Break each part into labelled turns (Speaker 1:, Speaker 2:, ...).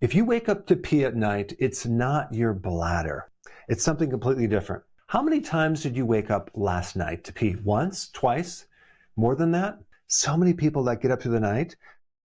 Speaker 1: If you wake up to pee at night, it's not your bladder. It's something completely different. How many times did you wake up last night to pee? Once? Twice? More than that? So many people that get up through the night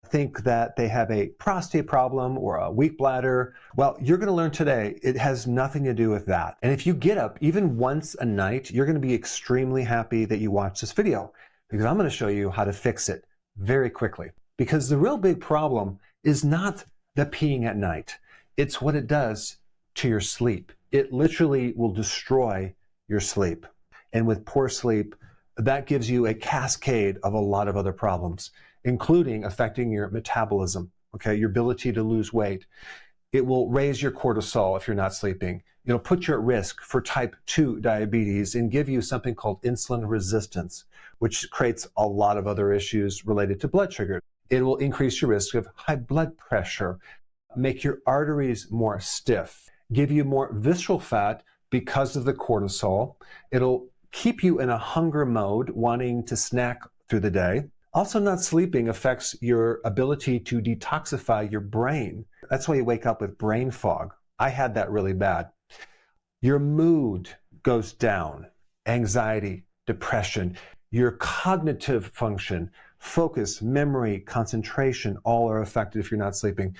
Speaker 1: think that they have a prostate problem or a weak bladder. Well, you're going to learn today it has nothing to do with that. And if you get up even once a night, you're going to be extremely happy that you watched this video, because I'm going to show you how to fix it very quickly. Because the real big problem is not the peeing at night. It's what it does to your sleep. It literally will destroy your sleep. And with poor sleep, that gives you a cascade of a lot of other problems, including affecting your metabolism, okay, your ability to lose weight. It will raise your cortisol if you're not sleeping. It'll put you at risk for type 2 diabetes and give you something called insulin resistance, which creates a lot of other issues related to blood sugar. It will increase your risk of high blood pressure, make your arteries more stiff, give you more visceral fat because of the cortisol. It'll keep you in a hunger mode, wanting to snack through the day. Also, not sleeping affects your ability to detoxify your brain. That's why you wake up with brain fog. I had that really bad. Your mood goes down, anxiety, depression, your cognitive function, focus, memory, concentration, all are affected if you're not sleeping.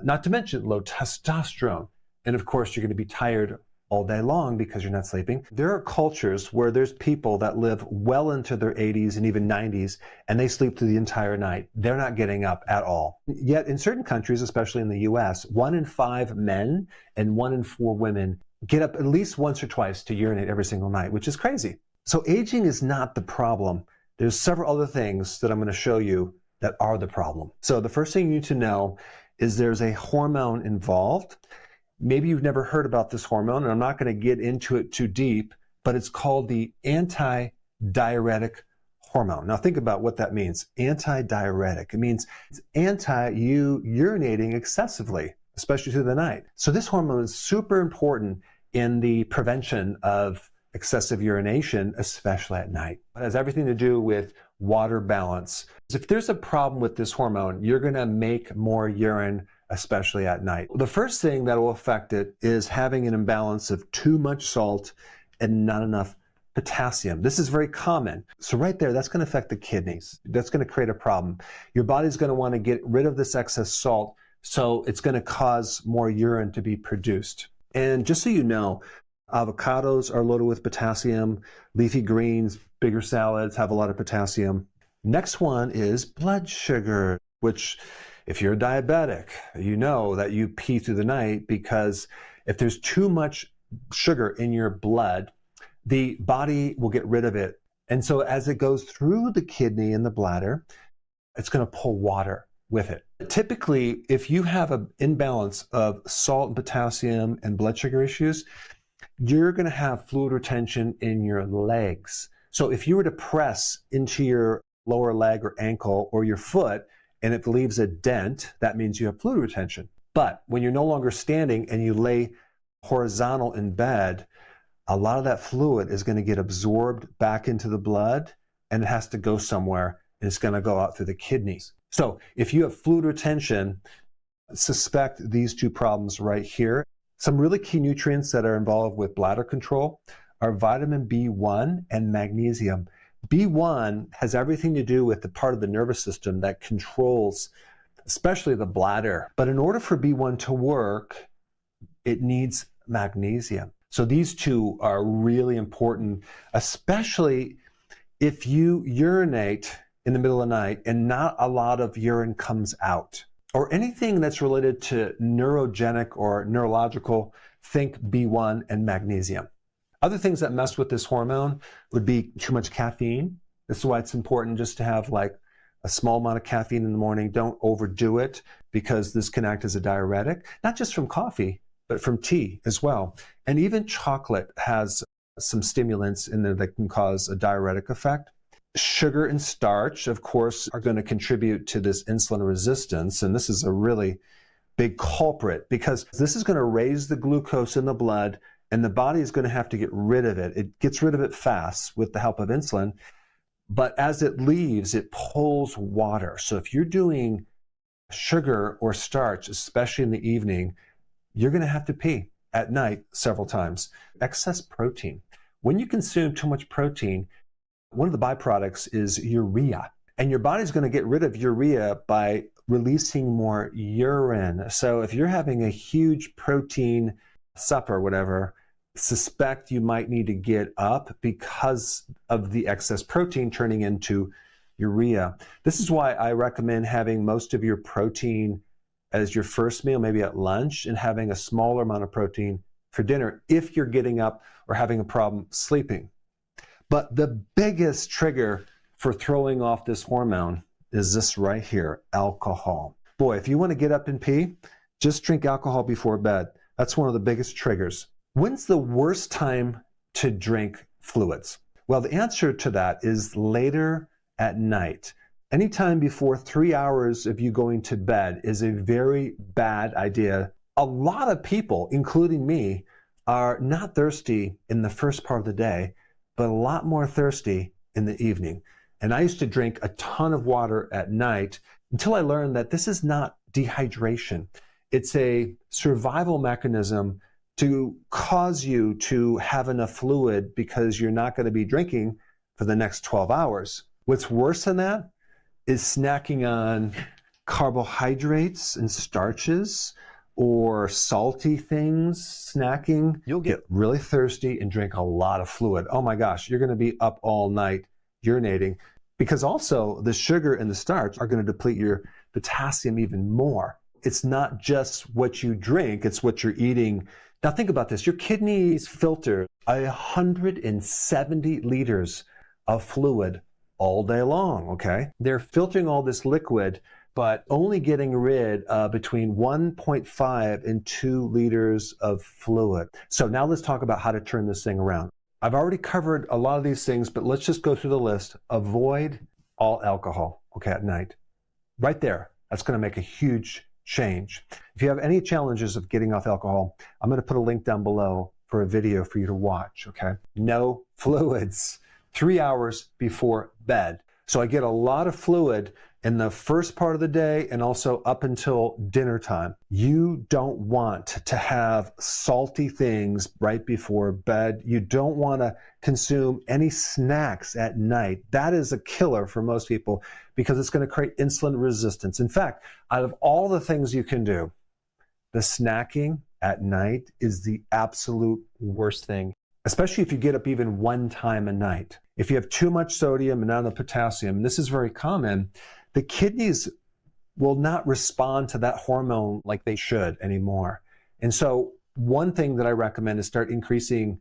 Speaker 1: Not to mention low testosterone. And of course, you're going to be tired all day long because you're not sleeping. There are cultures where there's people that live well into their 80s and even 90s, and they sleep through the entire night. They're not getting up at all. Yet in certain countries, especially in the US, 1 in 5 men and 1 in 4 women get up at least once or twice to urinate every single night, which is crazy. So aging is not the problem. There's several other things that I'm going to show you that are the problem. So the first thing you need to know is there's a hormone involved. Maybe you've never heard about this hormone, and I'm not going to get into it too deep, but it's called the anti-diuretic hormone. Now think about what that means. Anti-diuretic. It means it's anti-you urinating excessively, especially through the night. So this hormone is super important in the prevention of excessive urination, especially at night. It has everything to do with water balance. If there's a problem with this hormone, you're going to make more urine, especially at night. The first thing that will affect it is having an imbalance of too much salt and not enough potassium. This is very common. So right there, that's going to affect the kidneys. That's going to create a problem. Your body's going to want to get rid of this excess salt, so it's going to cause more urine to be produced. And just so you know, avocados are loaded with potassium. Leafy greens, bigger salads have a lot of potassium. Next one is blood sugar, which if you're diabetic, you know that you pee through the night, because if there's too much sugar in your blood, the body will get rid of it. And so as it goes through the kidney and the bladder, it's going to pull water with it. Typically, if you have an imbalance of salt and potassium and blood sugar issues, you're going to have fluid retention in your legs. So if you were to press into your lower leg or ankle or your foot, and it leaves a dent, that means you have fluid retention. But when you're no longer standing and you lay horizontal in bed, a lot of that fluid is going to get absorbed back into the blood, and it has to go somewhere, and it's going to go out through the kidneys. So if you have fluid retention, suspect these two problems right here. Some really key nutrients that are involved with bladder control are vitamin B1 and magnesium. B1 has everything to do with the part of the nervous system that controls, especially the bladder. But in order for B1 to work, it needs magnesium. So these two are really important, especially if you urinate in the middle of the night and not a lot of urine comes out, or anything that's related to neurogenic or neurological. Think B1 and magnesium. Other things that mess with this hormone would be too much caffeine. This is why it's important just to have like a small amount of caffeine in the morning. Don't overdo it, because this can act as a diuretic, not just from coffee, but from tea as well. And even chocolate has some stimulants in there that can cause a diuretic effect. Sugar and starch, of course, are going to contribute to this insulin resistance. And this is a really big culprit, because this is going to raise the glucose in the blood, and the body is going to have to get rid of it. It gets rid of it fast with the help of insulin, but as it leaves, it pulls water. So if you're doing sugar or starch, especially in the evening, you're going to have to pee at night several times. Excess protein. When you consume too much protein, one of the byproducts is urea. And your body's going to get rid of urea by releasing more urine. So if you're having a huge protein supper, whatever, suspect you might need to get up because of the excess protein turning into urea. This is why I recommend having most of your protein as your first meal, maybe at lunch, and having a smaller amount of protein for dinner if you're getting up or having a problem sleeping. But the biggest trigger for throwing off this hormone is this right here, alcohol. Boy, if you want to get up and pee, just drink alcohol before bed. That's one of the biggest triggers. When's the worst time to drink fluids? Well, the answer to that is later at night. Anytime before 3 hours of you going to bed is a very bad idea. A lot of people, including me, are not thirsty in the first part of the day, but a lot more thirsty in the evening. And I used to drink a ton of water at night until I learned that this is not dehydration. It's a survival mechanism to cause you to have enough fluid because you're not going to be drinking for the next 12 hours. What's worse than that is snacking on carbohydrates and starches or salty things, snacking. You'll get really thirsty and drink a lot of fluid. Oh my gosh, you're going to be up all night urinating, because also the sugar and the starch are going to deplete your potassium even more. It's not just what you drink, it's what you're eating. Now think about this. Your kidneys filter 170 liters of fluid all day long, okay? They're filtering all this liquid, but only getting rid of between 1.5 and 2 liters of fluid. So now let's talk about how to turn this thing around. I've already covered a lot of these things, but let's just go through the list. Avoid all alcohol, okay, at night. Right there, that's going to make a huge change. If you have any challenges of getting off alcohol, I'm going to put a link down below for a video for you to watch, okay? No fluids 3 hours before bed. So I get a lot of fluid in the first part of the day and also up until dinner time. You don't want to have salty things right before bed. You don't want to consume any snacks at night. That is a killer for most people because it's going to create insulin resistance. In fact, out of all the things you can do, the snacking at night is the absolute worst thing, especially if you get up even one time a night. If you have too much sodium and not enough potassium, and this is very common, the kidneys will not respond to that hormone like they should anymore. And so one thing that I recommend is start increasing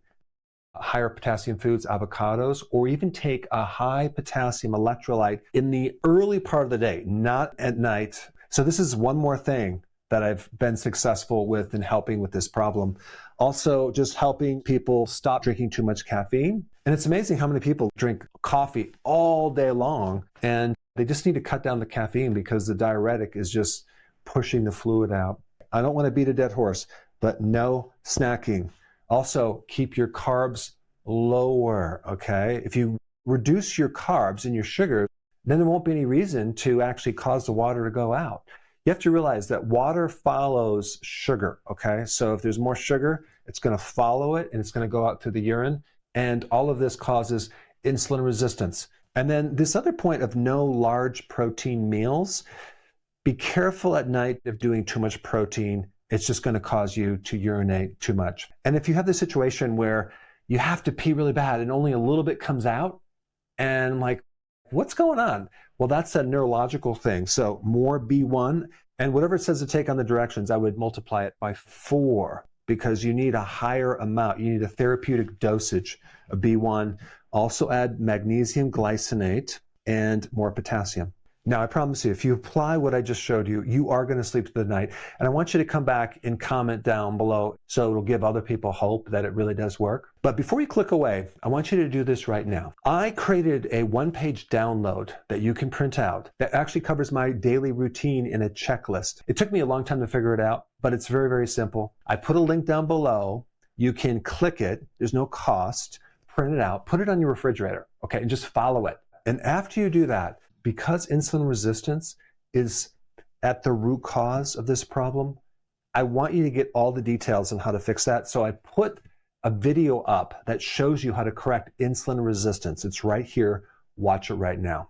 Speaker 1: higher potassium foods, avocados, or even take a high potassium electrolyte in the early part of the day, not at night. So this is one more thing that I've been successful with in helping with this problem. Also, just helping people stop drinking too much caffeine. And it's amazing how many people drink coffee all day long, and they just need to cut down the caffeine because the diuretic is just pushing the fluid out. I don't want to beat a dead horse, but no snacking. Also, keep your carbs lower, okay? If you reduce your carbs and your sugar, then there won't be any reason to actually cause the water to go out. You have to realize that water follows sugar, okay? So if there's more sugar, it's going to follow it and it's going to go out through the urine. And all of this causes insulin resistance. And then this other point of no large protein meals, be careful at night of doing too much protein. It's just going to cause you to urinate too much. And if you have this situation where you have to pee really bad and only a little bit comes out, and like, what's going on? Well, that's a neurological thing. So more B1, and whatever it says to take on the directions, I would multiply it by 4 because you need a higher amount. You need a therapeutic dosage of B1. Also add magnesium glycinate and more potassium. Now, I promise you, if you apply what I just showed you, you are going to sleep through the night. And I want you to come back and comment down below so it'll give other people hope that it really does work. But before you click away, I want you to do this right now. I created a one-page download that you can print out that actually covers my daily routine in a checklist. It took me a long time to figure it out, but it's very, very simple. I put a link down below. You can click it. There's no cost. Print it out. Put it on your refrigerator, okay, and just follow it. And after you do that, because insulin resistance is at the root cause of this problem, I want you to get all the details on how to fix that. So I put a video up that shows you how to correct insulin resistance. It's right here. Watch it right now.